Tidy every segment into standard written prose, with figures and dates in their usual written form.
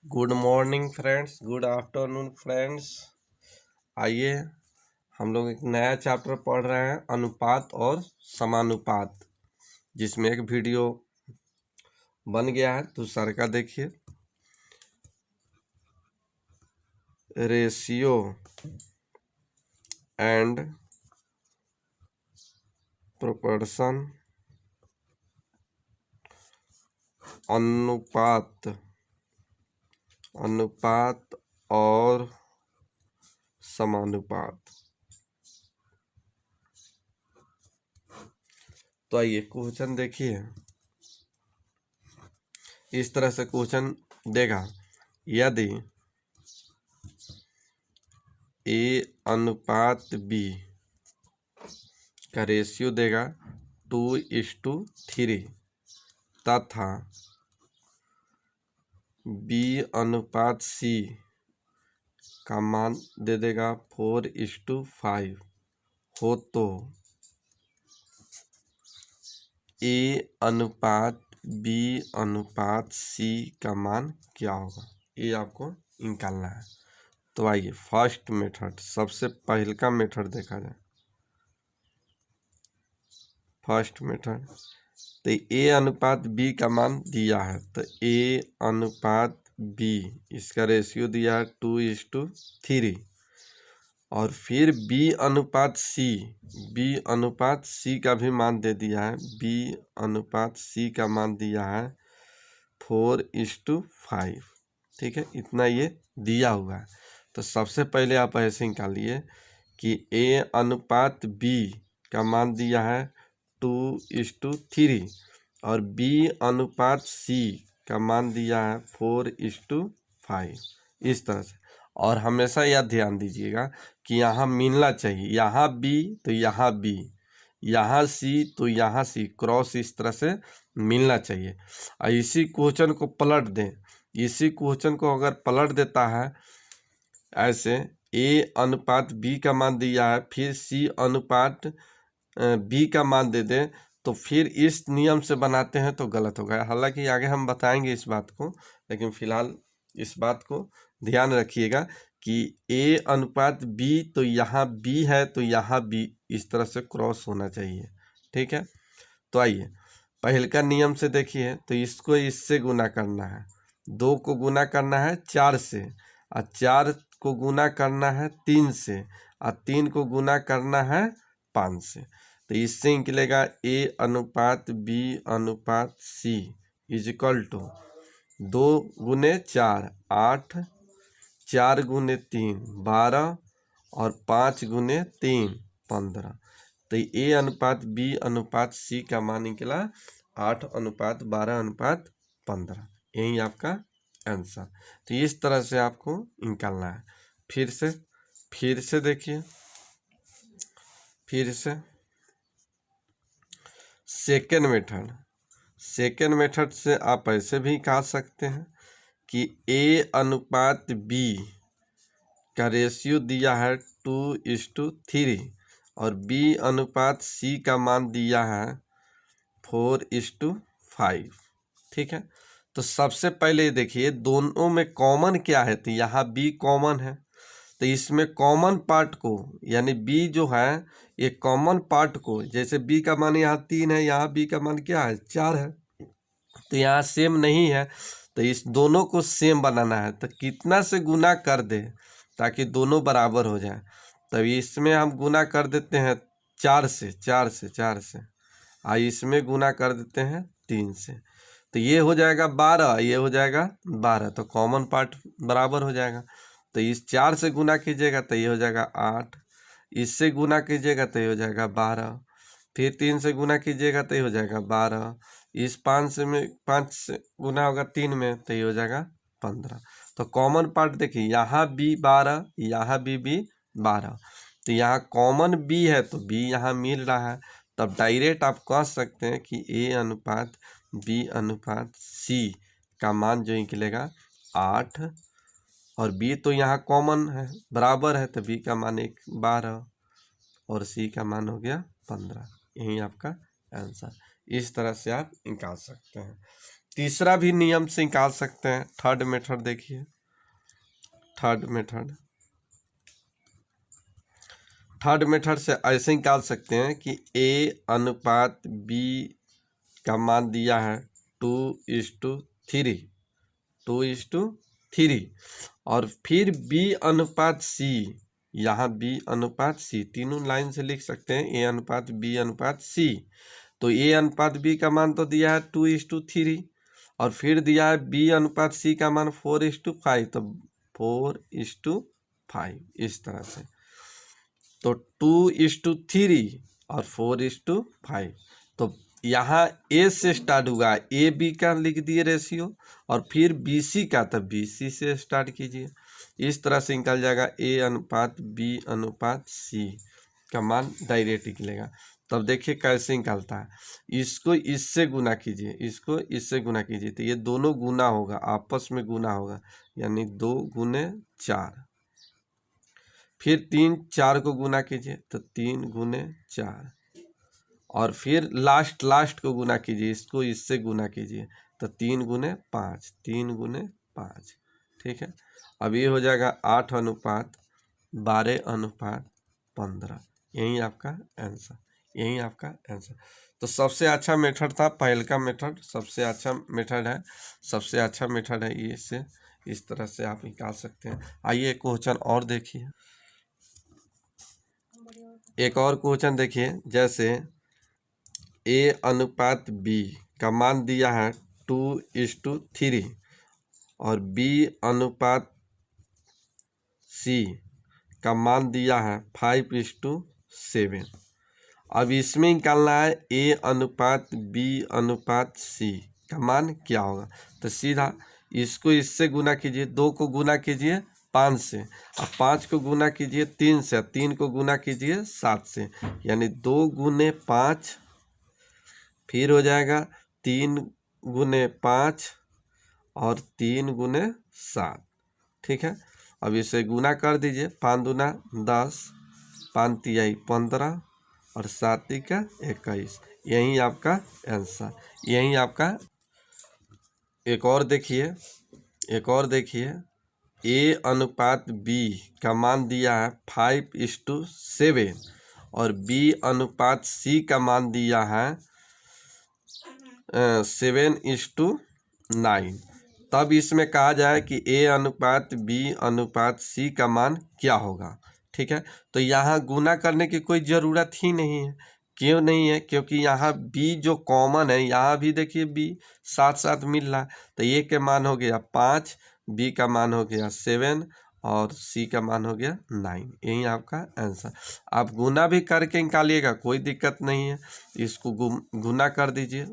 Good morning friends, good afternoon friends. आइए हम लोग एक नया चैप्टर पढ़ रहे हैं, अनुपात और समानुपात, जिसमें एक वीडियो बन गया है। दूसरा का देखिए, रेशियो एंड प्रोपोर्शन, अनुपात और समानुपात। तो आइए क्वेश्चन देखिए। इस तरह से क्वेश्चन देगा, यदि ए अनुपात बी का रेशियो देगा 2:3 तथा बी अनुपात सी का मान दे देगा 4:5 हो, तो ए अनुपात बी अनुपात सी का मान क्या होगा, ये आपको निकालना है। तो आइए फर्स्ट मेथड, सबसे पहले का मेथड देखा जाए। फर्स्ट मेथड, तो ए अनुपात बी का मान दिया है, तो ए अनुपात बी इसका रेशियो दिया है 2:3, और फिर बी अनुपात सी का भी मान दे दिया है। बी अनुपात सी का मान दिया है 4:5। ठीक है, इतना ये दिया हुआ है। तो सबसे पहले आप ऐसे निकालिए कि ए अनुपात बी का मान दिया है 2:3 और बी अनुपात सी का मान दिया है 4:5, इस तरह से। और हमेशा यह ध्यान दीजिएगा कि यहाँ मिलना चाहिए, यहाँ बी तो यहाँ बी, यहाँ सी तो यहाँ सी, क्रॉस इस तरह से मिलना चाहिए। और इसी क्वेश्चन को पलट दें, इसी क्वेश्चन को अगर पलट देता है ऐसे, ए अनुपात बी का मान दिया है, फिर सी अनुपात बी का मान दे दें, तो फिर इस नियम से बनाते हैं तो गलत होगा। हालांकि आगे हम बताएंगे इस बात को, लेकिन फिलहाल इस बात को ध्यान रखिएगा कि ए अनुपात बी तो यहाँ बी है तो यहाँ बी, इस तरह से क्रॉस होना चाहिए। ठीक है, तो आइए पहले का नियम से देखिए। तो इसको इससे गुना करना है, 2 को गुना करना है 4 से, और 4 को गुना करना है 3 से, और 3 को गुना करना है 5 से। तो इससे निकलेगा ए अनुपात बी अनुपात सी इज इक्वल टू 2 गुने 4 8, 4 गुने 3 12, और 5 गुने 3 15। तो ए अनुपात बी अनुपात सी का मान निकला 8:12:15। यही आपका आंसर। तो इस तरह से आपको निकालना है। फिर से देखिए, फिर से सेकेंड मेथड से आप ऐसे भी कह सकते हैं कि ए अनुपात बी का रेशियो दिया है 2:3 और बी अनुपात सी का मान दिया है 4:5। ठीक है, तो सबसे पहले देखिए दोनों में कॉमन क्या है, तो यहाँ बी कॉमन है। तो इसमें कॉमन पार्ट को, यानी बी जो है, ये कॉमन पार्ट को, जैसे बी का मान यहाँ 3 है, यहाँ बी का मान क्या है 4 है, तो यहाँ सेम नहीं है, तो इस दोनों को सेम बनाना है। तो कितना से गुना कर दे ताकि दोनों बराबर हो जाए। तब इसमें हम गुना कर देते हैं 4 से, और इसमें गुना कर देते हैं 3 से, तो ये हो जाएगा 12, ये हो जाएगा 12, तो कॉमन पार्ट बराबर हो जाएगा। तो इस 4 से गुना कीजिएगा तो ये हो जाएगा 8, इससे गुना कीजिएगा तो ये हो जाएगा 12, फिर 3 से गुना कीजिएगा तो ये हो जाएगा 12, इस 5 से गुना होगा 3 में तो ये हो जाएगा 15। तो कॉमन पार्ट देखिए, यहाँ बी 12, यहाँ बी 12, तो यहाँ कॉमन बी है तो बी यहाँ मिल रहा है। तब डायरेक्ट आप कह सकते हैं कि ए अनुपात बी अनुपात सी का मान जो निकलेगा 8, और बी तो यहाँ कॉमन है, बराबर है, तो बी का मान 12 और सी का मान हो गया 15। यही आपका आंसर। इस तरह से आप निकाल सकते हैं। तीसरा भी नियम से निकाल सकते हैं। थर्ड मेथड देखिए, थर्ड मेथड से ऐसे निकाल सकते हैं कि A अनुपात B का मान दिया है 2:3, 2:3, और फिर B अनुपात C, यहाँ B अनुपात C, तीनों लाइन से लिख सकते हैं A अनुपात B अनुपात C। तो A अनुपात B का मान तो दिया है 2:3, और फिर दिया है B अनुपात C का मान 4:5, तो 4:5 इस तरह से। तो 2:3 और 4:5, तो यहाँ A से स्टार्ट हुआ, ए बी का लिख दिए रेशियो, और फिर बी सी का, तब बी सी से स्टार्ट कीजिए। इस तरह से निकल जाएगा A अनुपात B अनुपात C का मान डायरेक्ट निकलेगा। तब देखिए कैसे निकलता है, इसको इससे गुना कीजिए, इसको इससे गुना कीजिए, तो ये दोनों गुना होगा, आपस में गुना होगा, यानी 2 गुने 4। फिर 3 4 को गुना कीजिए, तो 3 गुने 4, और फिर लास्ट को गुना कीजिए, इसको इससे गुना कीजिए, तो 3 गुने 5, 3 गुने 5। ठीक है, अब ये हो जाएगा 8 अनुपात 12 अनुपात 15। यही आपका आंसर, यही आपका आंसर। तो सबसे अच्छा मेथड था पहल का मेथड, सबसे अच्छा मेथड है, सबसे अच्छा मेथड है ये। से इस तरह से आप निकाल सकते हैं। आइए क्वेश्चन और देखिए, एक और क्वेश्चन देखिए, जैसे A अनुपात B का मान दिया है 2:3, और B अनुपात C का मान दिया है 5:7। अब इसमें निकालना है A अनुपात B अनुपात C का मान क्या होगा। तो सीधा इसको इससे गुना कीजिए, 2 को गुना कीजिए 5 से, और 5 को गुना कीजिए 3 से, 3 को गुना कीजिए 7 से, यानी 2 गुने 5, फिर हो जाएगा 3 गुने 5 और 3 गुने 7। ठीक है, अब इसे गुना कर दीजिए, 5 दूना 10, 5 तिहाई 15, और 7 तिका 21। यही आपका आंसर, यही आपका। एक और देखिए, एक और देखिए, A अनुपात B का मान दिया है 5:7, और B अनुपात C का मान दिया है 7:9। तब इसमें कहा जाए कि A अनुपात B अनुपात C का मान क्या होगा। ठीक है, तो यहाँ गुना करने की कोई ज़रूरत ही नहीं है। क्यों नहीं है, क्योंकि यहाँ B जो कॉमन है, यहाँ भी देखिए B साथ साथ मिल रहा है, तो A के मान हो गया 5, B का मान हो गया 7, और C का मान हो गया 9। यही आपका आंसर। आप गुना भी करके निकालिएगा, कोई दिक्कत नहीं है, इसको गुना कर दीजिए,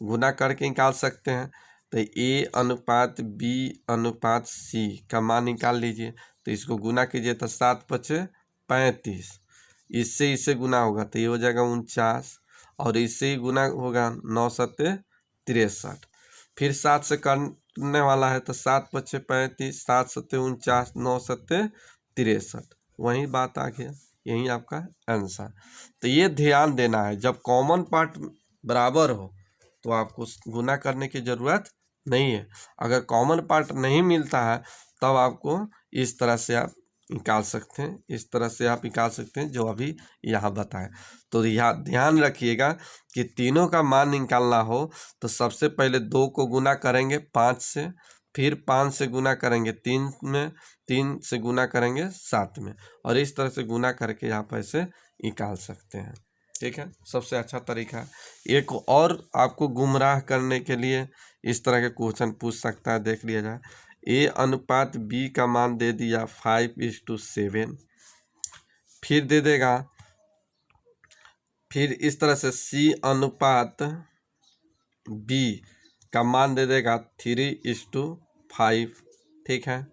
गुना करके निकाल सकते हैं। तो A अनुपात B अनुपात C का मान निकाल लीजिए, तो इसको गुना कीजिए, तो 7 × 5 = 35, इससे इससे गुना होगा, तो ये हो जाएगा 49, और इससे ही गुना होगा 9 × 7 = 63। फिर 7 से करने वाला है, तो 7 × 5 = 35, 7 × 7 = 49, 9 × 7 = 63। वही बात आ गया, यही आपका आंसर। तो ये ध्यान देना है, जब कॉमन पार्ट बराबर हो तो आपको गुना करने की ज़रूरत नहीं है। अगर कॉमन पार्ट नहीं मिलता है, तब आपको इस तरह से आप निकाल सकते हैं, इस तरह से आप निकाल सकते हैं जो अभी यहाँ बताएं। तो यहाँ ध्यान रखिएगा कि तीनों का मान निकालना हो तो सबसे पहले 2 को गुना करेंगे 5 से, फिर 5 से गुना करेंगे 3 में, 3 से गुना करेंगे 7 में, और इस तरह से गुना करके आप ऐसे निकाल सकते हैं। ठीक है, सबसे अच्छा तरीका है। एक और आपको गुमराह करने के लिए इस तरह के क्वेश्चन पूछ सकता है, देख लिया जाए। A अनुपात B का मान दे दिया 5:7, फिर दे देगा, फिर इस तरह से C अनुपात B का मान दे देगा 3:5। ठीक है,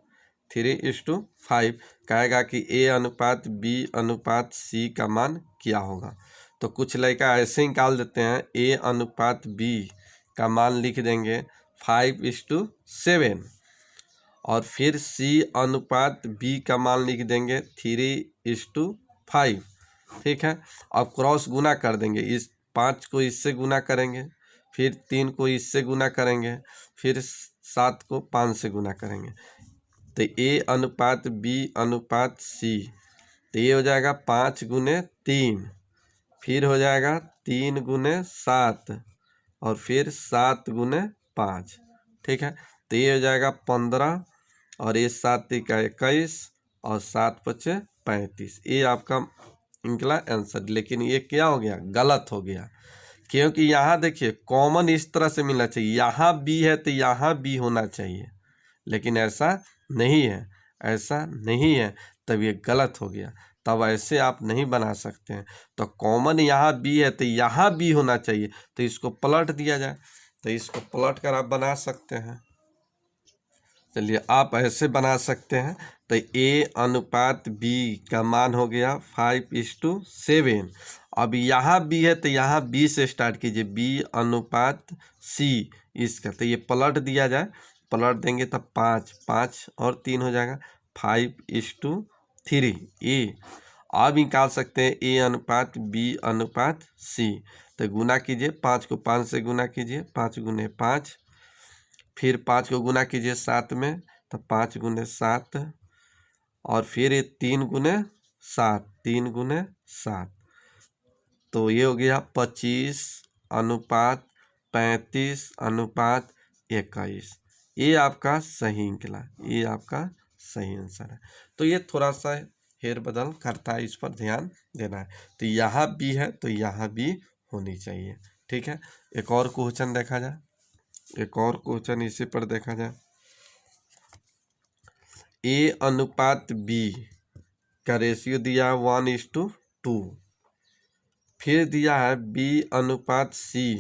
3:5 कहेगा कि A अनुपात B अनुपात C का मान क्या होगा। तो कुछ लड़का ऐसे निकाल देते हैं, A अनुपात B का मान लिख देंगे 5:7, और फिर C अनुपात B का मान लिख देंगे 3:5। ठीक है, अब क्रॉस गुना कर देंगे, इस 5 को इससे गुना करेंगे, फिर 3 को इससे गुना करेंगे, फिर 7 को 5 से गुना करेंगे, तो A अनुपात B अनुपात C, तो ये हो जाएगा 5 गुने 3, फिर हो जाएगा 3 गुने 7 और फिर 7 गुने 5। ठीक है, तो ये हो जाएगा 15 और ये 7 का 21 और 7 पचे 35। ये आपका निकला आंसर। लेकिन ये क्या हो गया, गलत हो गया, क्योंकि यहाँ देखिए कॉमन इस तरह से मिलना चाहिए, यहाँ बी है तो यहाँ बी होना चाहिए, लेकिन ऐसा नहीं है, ऐसा नहीं है, तब ये गलत हो गया। तब ऐसे आप नहीं बना सकते हैं। तो कॉमन यहाँ बी है तो यहाँ बी होना चाहिए, तो इसको पलट दिया जाए, तो इसको पलट कर आप बना सकते हैं। चलिए आप ऐसे बना सकते हैं। तो A अनुपात B का मान हो गया 5:7। अब यहाँ B है तो यहाँ B से स्टार्ट कीजिए, B अनुपात C इसका, तो ये पलट दिया जाए, पलट देंगे तब 5 और 3 हो जाएगा 5:3। ए अब निकाल सकते हैं A अनुपात B अनुपात C, तो गुना कीजिए, 5 को 5 से गुना कीजिए, 5 गुने 5, फिर 5 को गुना कीजिए 7 में, तो 5 गुने 7 और फिर ये 3 गुने 7, 3 गुने 7, तो ये हो गया 25 अनुपात 35 अनुपात 21। ये आपका सही निकला, ये आपका सही आंसर है। तो ये थोड़ा सा हेर बदल करता है, इस पर ध्यान देना है। तो यहाँ भी है तो यहाँ भी होनी चाहिए। ठीक है, एक और क्वेश्चन देखा जाए, एक और क्वेश्चन इसी पर देखा जाए। A अनुपात B का रेशियो दिया है 1:2, फिर दिया है B अनुपात C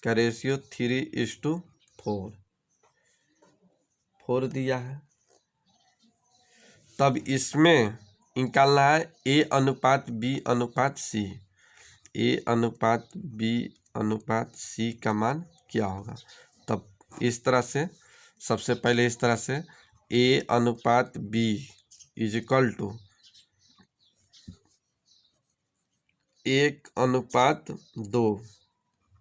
का रेशियो 3:4 दिया है। तब इसमें निकालना है A अनुपात B अनुपात C, A अनुपात B अनुपात C का मान क्या होगा। तब इस तरह से, सबसे पहले इस तरह से A अनुपात B इजिकल टू 1:2,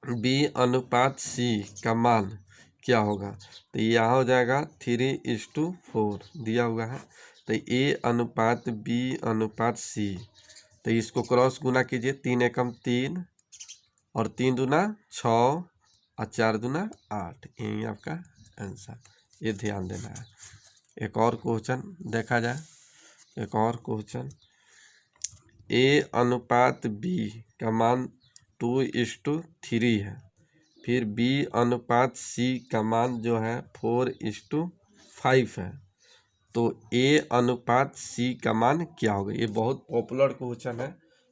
B अनुपात C का मान क्या होगा, तो यहाँ हो जाएगा 3:4 दिया हुआ है। तो A अनुपात B अनुपात C, तो इसको क्रॉस गुना कीजिए, 3 एकम 3 और 3 दूना 6 और 4 दूना 8, यही आपका आंसर। ये ध्यान देना है। एक और क्वेश्चन देखा जाए, एक और क्वेश्चन। A अनुपात B का मान 2:3 है, फिर B अनुपात C का मान जो है 4:5 है, तो A अनुपात C का मान क्या होगा। ये बहुत पॉपुलर क्वेश्चन है,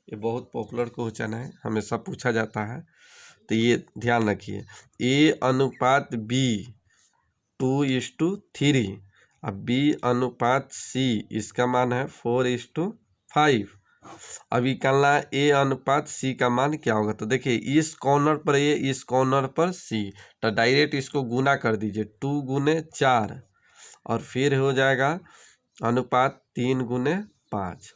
ये बहुत पॉपुलर क्वेश्चन है, हमेशा पूछा जाता है, तो ये ध्यान रखिए। A अनुपात B 2:3, अब B अनुपात C इसका मान है 4:5। अभी निकालना है A अनुपात C का मान क्या होगा। तो देखिए इस कॉर्नर पर A, इस कॉर्नर पर C, तो डायरेक्ट इसको गुना कर दीजिए, 2 गुने 4 और फिर हो जाएगा अनुपात 3 गुने 5,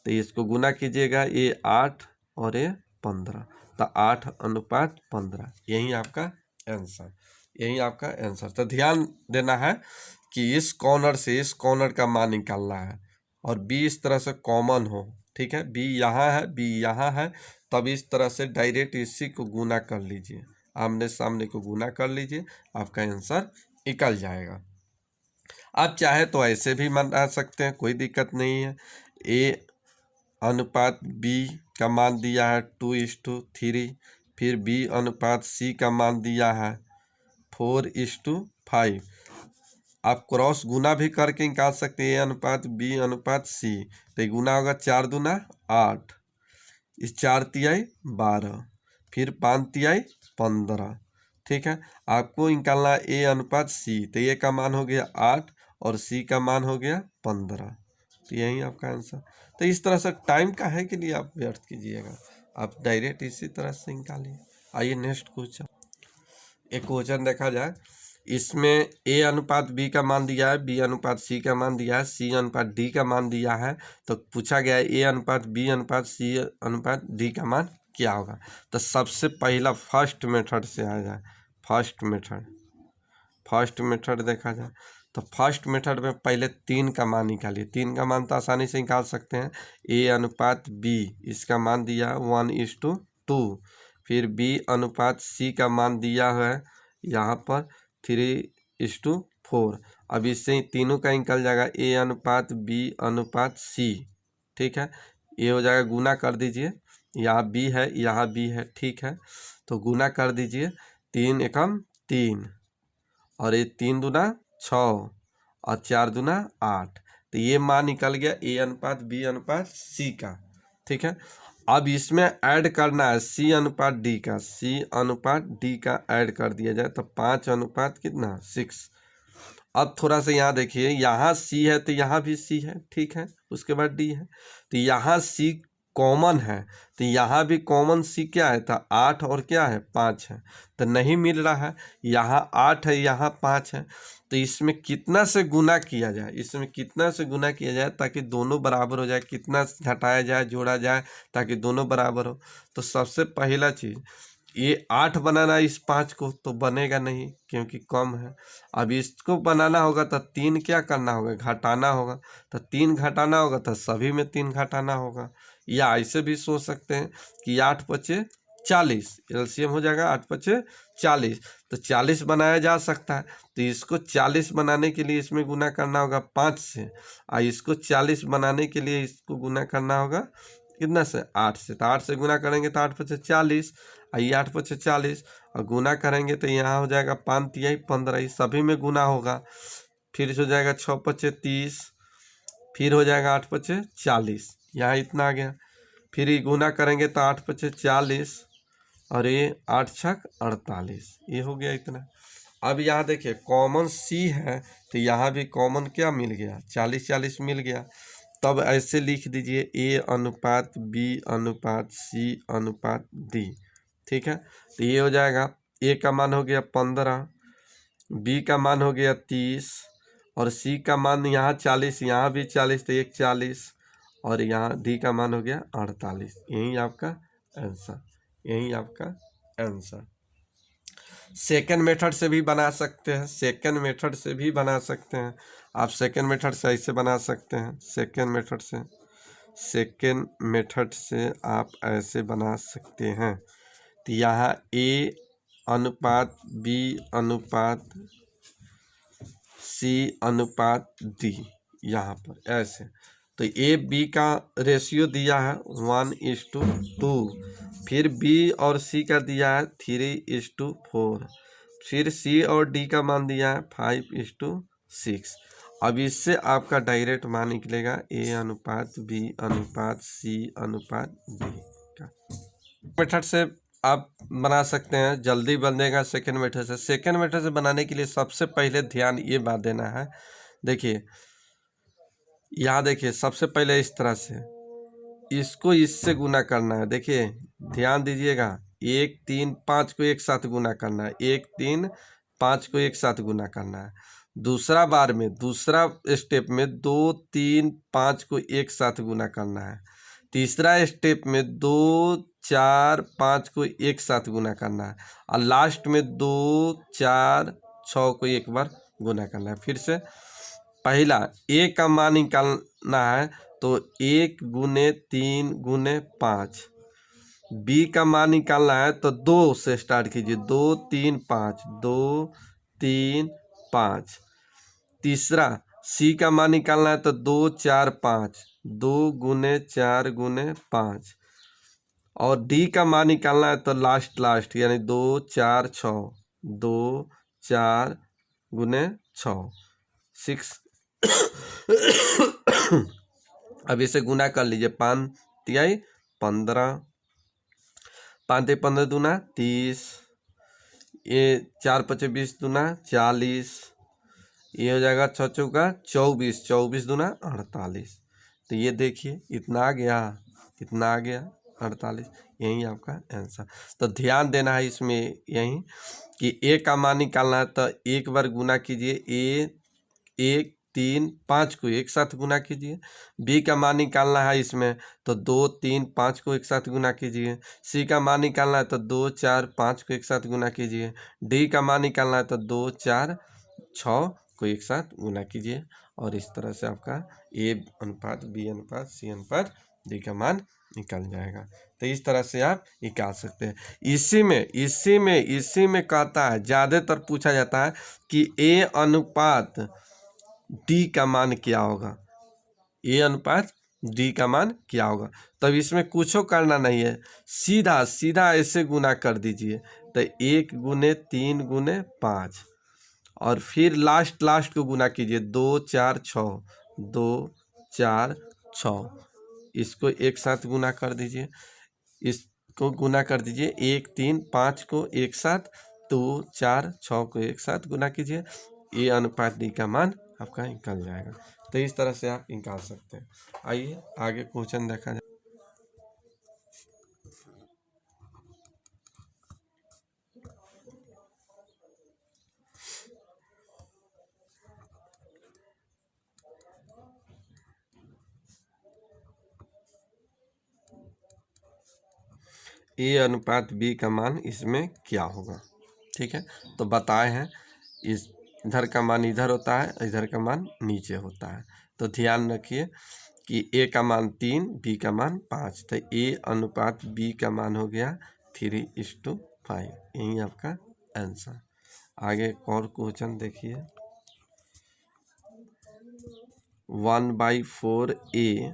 तो इसको गुना कीजिएगा, ये 8 और ये 15, तो 8 अनुपात 15, यही आपका आंसर, यही आपका आंसर। तो ध्यान देना है कि इस कॉर्नर से इस कॉर्नर का मान निकालना है और B इस तरह से कॉमन हो। ठीक है, B यहाँ है, B यहाँ है, तब इस तरह से डायरेक्ट इसी को गुना कर लीजिए, आमने सामने को गुना कर लीजिए, आपका आंसर निकल जाएगा। आप चाहे तो ऐसे भी बना सकते हैं, कोई दिक्कत नहीं है। A अनुपात B का मान दिया है 2:3, फिर B अनुपात C का मान दिया है 4:5। आप क्रॉस गुना भी करके निकाल सकते हैं, A अनुपात B अनुपात C, तो गुना होगा 4 दूना 8, इस 4 तिहाई 12, फिर 5 तिहाई 15। ठीक है, आपको निकालना A अनुपात C, तो A का मान हो गया 8 और C का मान हो गया 15, तो यही आपका आंसर। तो इस तरह से टाइम का है कि नहीं आप व्यर्थ कीजिएगा, आप डायरेक्ट इसी तरह से निकालिए। आइए नेक्स्ट क्वेश्चन, एक क्वेश्चन देखा जाए। इसमें A अनुपात B का मान दिया है, B अनुपात C का मान दिया है, C अनुपात D का मान दिया है, तो पूछा गया है A अनुपात B अनुपात C अनुपात D का मान क्या होगा। तो सबसे पहला फर्स्ट मेथड से आ जाए, फर्स्ट मेथड देखा जाए तो फर्स्ट मेथड में पहले 3 का मान निकालिए। 3 का मान तो आसानी से निकाल सकते हैं, ए अनुपात बी, इसका मान दिया 1:2। फिर बी अनुपात सी का मान दिया है यहाँ पर 3:4। अब इससे ही तीनों का निकल जाएगा, ए अनुपात बी अनुपात सी, ठीक है। ये हो जाएगा, गुना कर दीजिए, यहाँ बी है यहाँ बी है, ठीक है। तो गुना कर दीजिए, 3 एकम 3 और ये 3 दूना 6 और 4 दूना 8। तो ये मान निकल गया ए अनुपात बी अनुपात सी का, ठीक है। अब इसमें ऐड करना है सी अनुपात डी का, सी अनुपात डी का ऐड कर दिया जाए तो 5 अनुपात कितना 6। अब थोड़ा सा यहाँ देखिए, यहाँ सी है तो यहाँ भी सी है, ठीक है। उसके बाद डी है, तो यहाँ सी कॉमन है तो यहाँ भी कॉमन सी क्या है, तो 8 और क्या है 5 है, तो नहीं मिल रहा है। यहाँ 8 है यहाँ 5 है, तो इसमें कितना से गुना किया जाए, इसमें कितना से गुना किया जाए ताकि दोनों बराबर हो जाए, कितना घटाया जाए जोड़ा जाए ताकि दोनों बराबर हो। तो सबसे पहला चीज़, ये 8 बनाना इस 5 को तो बनेगा नहीं क्योंकि कम है। अब इसको बनाना होगा तो 3 क्या करना होगा, घटाना होगा। तो 3 घटाना होगा तो सभी में 3 घटाना होगा। या ऐसे भी सोच सकते हैं कि 8 पचे 40, एलसीएम हो जाएगा 8 पचे 40, तो 40 बनाया जा सकता है। तो इसको 40 बनाने के लिए इसमें गुना करना होगा 5 से, और इसको 40 बनाने के लिए इसको गुना करना होगा कितना से 8 से। तो 8 से गुना करेंगे तो 8 पचे 40, ये 8 पचे 40 और गुना करेंगे तो यहाँ हो जाएगा 5 तिहाई 15, सभी में गुना होगा। फिर हो जाएगा 6 पचे 30, फिर हो जाएगा 8 पचे 40, यहाँ इतना आ गया। फिर ये गुना करेंगे तो 8 पचे 40 और ये 8 छक 48, ये हो गया इतना। अब यहाँ देखिए कॉमन सी है तो यहाँ भी कॉमन क्या मिल गया 40 मिल गया। तब ऐसे लिख दीजिए ए अनुपात बी अनुपात सी अनुपात डी, ठीक है। तो ये हो जाएगा, ए का मान हो गया 15, बी का मान हो गया 30 और सी का मान यहाँ 40, यहाँ भी 40 तो 1 40 और यहाँ डी का मान हो गया 48। यही आपका आंसर, यही आपका आंसर। सेकेंड मेथड से भी बना सकते हैं, सेकेंड मेथड से भी बना सकते हैं आप। सेकेंड मेथड से ऐसे बना सकते हैं, सेकेंड मेथड से आप ऐसे बना सकते हैं। तो यहाँ ए अनुपात बी अनुपात सी अनुपात डी, यहाँ पर ऐसे। तो ए बी का रेशियो दिया है 1:2, फिर बी और सी का दिया है 3:4, फिर सी और डी का मान दिया है 5:6। अब इससे आपका डायरेक्ट मान निकलेगा ए अनुपात बी अनुपात सी अनुपात डी का। मेथड से आप बना सकते हैं, जल्दी बनेगा सेकेंड मेथड से। सेकेंड मेथड से बनाने के लिए सबसे पहले ध्यान ये बात देना है, देखिए यहाँ देखिए सबसे पहले इस तरह से इसको इससे गुना करना है। देखिए ध्यान दीजिएगा, 1 3 5 को एक साथ गुना करना है, 1 3 5 को एक साथ गुना करना है। दूसरा बार में दूसरा स्टेप में 2 3 5 को एक साथ गुना करना है। तीसरा स्टेप में 2 4 5 को एक साथ गुना करना है और लास्ट में 2 4 6 को एक बार गुना करना है। फिर से पहला ए का मान निकालना है तो 1 गुने 3 गुने 5। बी का मान निकालना है तो 2 से स्टार्ट कीजिए, 2 3 5, 2 3 5। तीसरा सी का मान निकालना है तो 2 4 5, 2 गुने 4 गुने 5। और डी का मान निकालना है तो लास्ट यानी 2 4 6, 2 4 गुने 6। अब इसे गुना कर लीजिए, 5 तिहाई 15, 5 तिहाई 15 दूना 30, ये 4 पचे 20 दूना 40, ये हो जाएगा 6 चौका 24, 24 दूना 48। तो ये देखिए इतना आ गया 48, यही आपका आंसर। तो ध्यान देना है इसमें यही कि ए का मान निकालना है तो एक बार गुना कीजिए, ए 1 3, 5 को एक साथ गुना कीजिए। बी का मान निकालना है इसमें, तो 2, 3, 5 को एक साथ गुना कीजिए। सी का मान निकालना है तो 2, 4, 5 को एक साथ गुना कीजिए। डी का मान निकालना है तो 2, 4, 6 को एक साथ गुना कीजिए। और इस तरह से आपका ए अनुपात बी अनुपात सी अनुपात डी का मान निकल जाएगा। तो इस तरह से आप निकाल सकते हैं। इसी में कहता है, ज़्यादातर पूछा जाता है कि ए अनुपात डी का मान क्या होगा, ए अनुपात डी का मान क्या होगा। तब इसमें कुछ करना नहीं है, सीधा सीधा ऐसे गुना कर दीजिए। तो 1 गुने 3 गुने 5 और फिर लास्ट को गुना कीजिए, 2, 4, 6, 2, 4, 6। इसको एक साथ गुना कर दीजिए, इसको गुना कर दीजिए, 1, 3, 5 को एक साथ, 2, 4, 6 को एक साथ गुना कीजिए। ए अनुपात डी का मान आपका निकल जाएगा। तो इस तरह से आप निकाल सकते हैं। आइए आगे क्वेश्चन देखा जाए। ए अनुपात बी का मान इसमें क्या होगा। ठीक है, तो बताए हैं इस इधर का मान इधर होता है, इधर का मान नीचे होता है। तो ध्यान रखिए कि ए का मान 3, बी का मान 5। तो ए अनुपात बी का मान हो गया 3:5। यही आपका आंसर। आगे एक और क्वेश्चन देखिए, 1/4 ए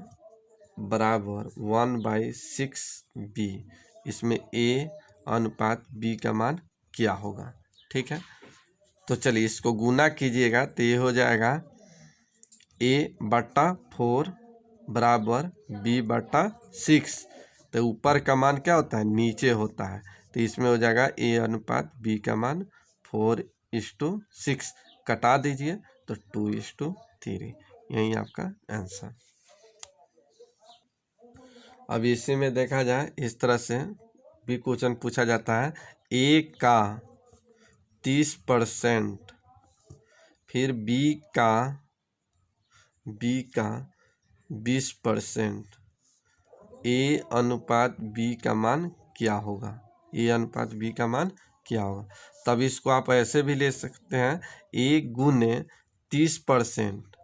बराबर 1/6 बी। इसमें ए अनुपात बी का मान क्या होगा। ठीक है, तो चलिए इसको गुना कीजिएगा तो ये हो जाएगा a/4 बराबर b/6। तो ऊपर का मान क्या होता है, नीचे होता है। तो इसमें हो जाएगा a अनुपात b का मान 4:6। कटा दीजिए तो 2:3। यही आपका आंसर। अब इसी में देखा जाए, इस तरह से भी क्वेश्चन पूछा जाता है, ए का 30%, फिर बी का 20%, ए अनुपात बी का मान क्या होगा। ए अनुपात बी का मान क्या होगा। तब इसको आप ऐसे भी ले सकते हैं, ए गुने 30%,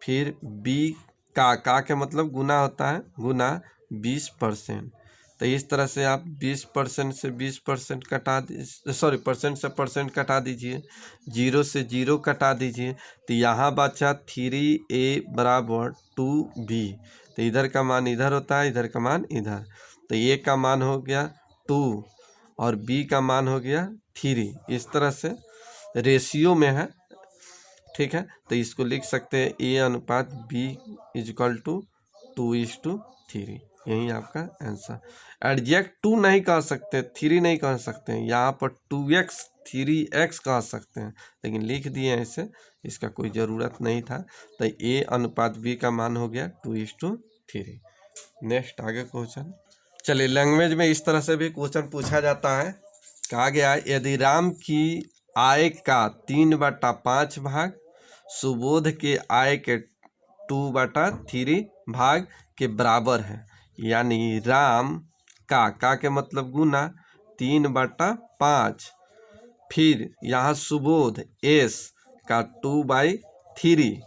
फिर बी का के मतलब गुना होता है, गुना 20%। तो इस तरह से आप 20% से 20% कटा परसेंट से परसेंट कटा दीजिए, 0 से 0 कटा दीजिए। तो यहाँ बचा 3a बराबर 2b। तो इधर का मान इधर होता है, इधर का मान इधर। तो a का मान हो गया 2 और b का मान हो गया 3। इस तरह से रेशियो में है। ठीक है, तो इसको लिख सकते हैं a अनुपात b इजकल टू 2:3। यही आपका आंसर। एग्जैक्ट 2 नहीं कह सकते, 3 नहीं कह सकते हैं, यहाँ पर 2x 3x कह सकते हैं, लेकिन लिख दिए हैं इसे, इसका कोई ज़रूरत नहीं था। तो a अनुपात b का मान हो गया 2:3। नेक्स्ट आगे क्वेश्चन। चलिए लैंग्वेज में इस तरह से भी क्वेश्चन पूछा जाता है। कहा गया है, यदि राम की आय का 3/5 भाग सुबोध के आय के 2/3 भाग के बराबर है, यानी राम का के मतलब गुना 3/5, फिर यहाँ सुबोध एस का 2/3,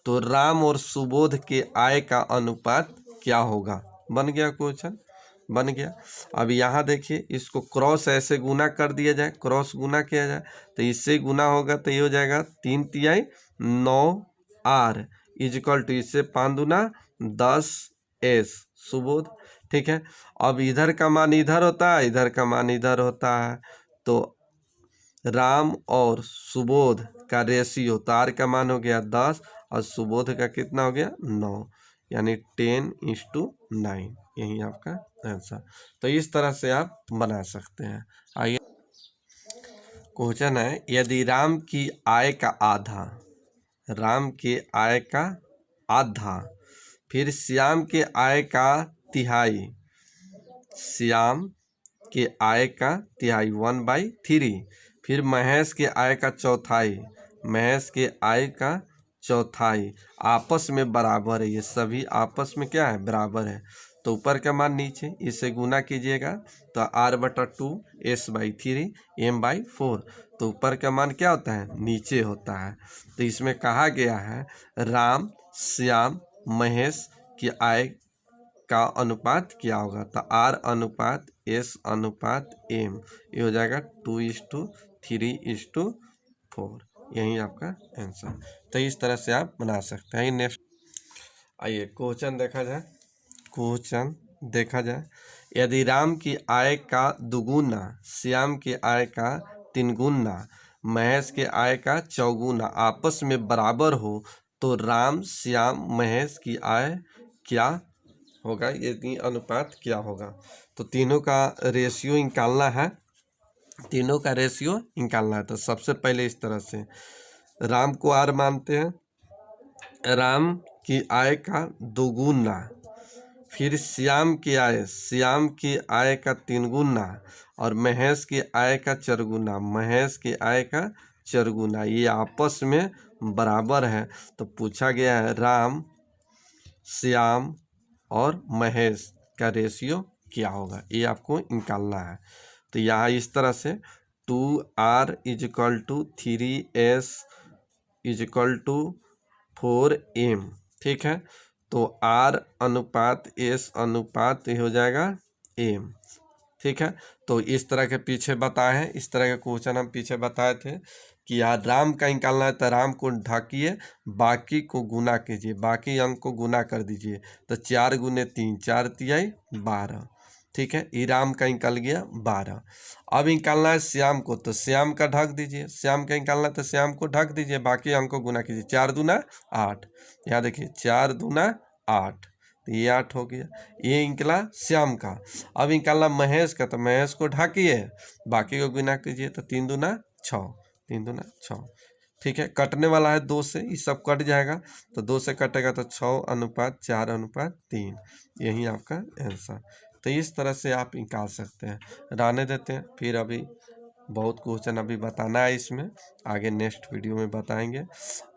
तो राम और सुबोध के आय का अनुपात क्या होगा। बन गया क्वेश्चन, बन गया। अब यहाँ देखिए, इसको क्रॉस ऐसे गुना कर दिया जाए, क्रॉस गुना किया जाए तो इससे गुना होगा, तो ये हो जाएगा 3×3 9r इजकल टू, इससे 5 दूना 10s सुबोध। ठीक है, अब इधर का मान इधर होता है, इधर का मान इधर होता है, तो राम और सुबोध का रेशियो, तार का मान हो गया 10 और सुबोध का कितना हो गया 9, यानी 10:9। यही आपका आंसर। तो इस तरह से आप बना सकते हैं। आइए क्वेश्चन है, यदि राम की आय का आधा, राम के आय का आधा, फिर श्याम के आय का तिहाई, श्याम के आय का तिहाई 1/3, फिर महेश के आय का चौथाई, महेश के आय का चौथाई आपस में बराबर है, ये सभी आपस में क्या है, बराबर है। तो ऊपर का मान नीचे, इसे गुना कीजिएगा तो r/2 s/3 m/4। तो ऊपर का मान क्या होता है, नीचे होता है। तो इसमें कहा गया है राम श्याम महेश की आय का अनुपात क्या होगा। तो R/S/M, ये हो जाएगा 2:3:4। यही आपका आंसर। तो इस तरह से आप बना सकते हैं। नेक्स्ट आइए क्वेश्चन देखा जाए। क्वेश्चन देखा जाए, यदि राम की आय का दुगुना, श्याम की आय का तिनगुना, महेश के आय का चौगुना आपस में बराबर हो तो राम श्याम महेश की आय क्या होगा, यदि अनुपात क्या होगा। तो तीनों का रेशियो निकालना है, तीनों का रेशियो निकालना है। तो सबसे पहले इस तरह से राम को R मानते हैं, राम की आय का दोगुना, फिर श्याम की आय का तीनगुना, और महेश की आय का चरगुना, महेश की आय का चरगुना, ये आपस में बराबर है। तो पूछा गया है राम श्याम और महेश का रेशियो क्या होगा, ये आपको निकालना है। तो यहाँ इस तरह से 2R = 3S = 4M, ठीक है। तो R/S/, हो जाएगा M, ठीक है। तो इस तरह के पीछे बताए हैं, इस तरह के क्वेश्चन हम पीछे बताए थे कि यार राम का निकालना है तो राम को ढाकिए, बाकी को गुना कीजिए, बाकी अंक को गुना कर दीजिए। तो 4 × 3 4 × 12, ठीक है। ये राम का निकल गया 12। अब निकालना है श्याम को, तो श्याम का ढक दीजिए, श्याम का निकालना है तो श्याम को ढक दीजिए, बाकी अंक को गुना कीजिए। 4 दूना 8, यहाँ देखिए 4 दूना 8, तो ये 8 हो गया। ये निकला श्याम का। अब निकालना महेश का, तो महेश को ढाकिए, बाकी को गुना कीजिए। तो 3 दूना 6, 3 दूना 6, ठीक है। कटने वाला है 2 से, ये सब कट जाएगा। तो 2 से कटेगा तो 6:4:3, यही आपका आंसर। तो इस तरह से आप निकाल सकते हैं। रहने देते हैं, फिर अभी बहुत क्वेश्चन अभी बताना है, इसमें आगे नेक्स्ट वीडियो में बताएंगे।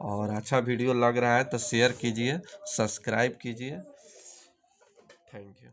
और अच्छा वीडियो लग रहा है तो शेयर कीजिए, सब्सक्राइब कीजिए। Thank you.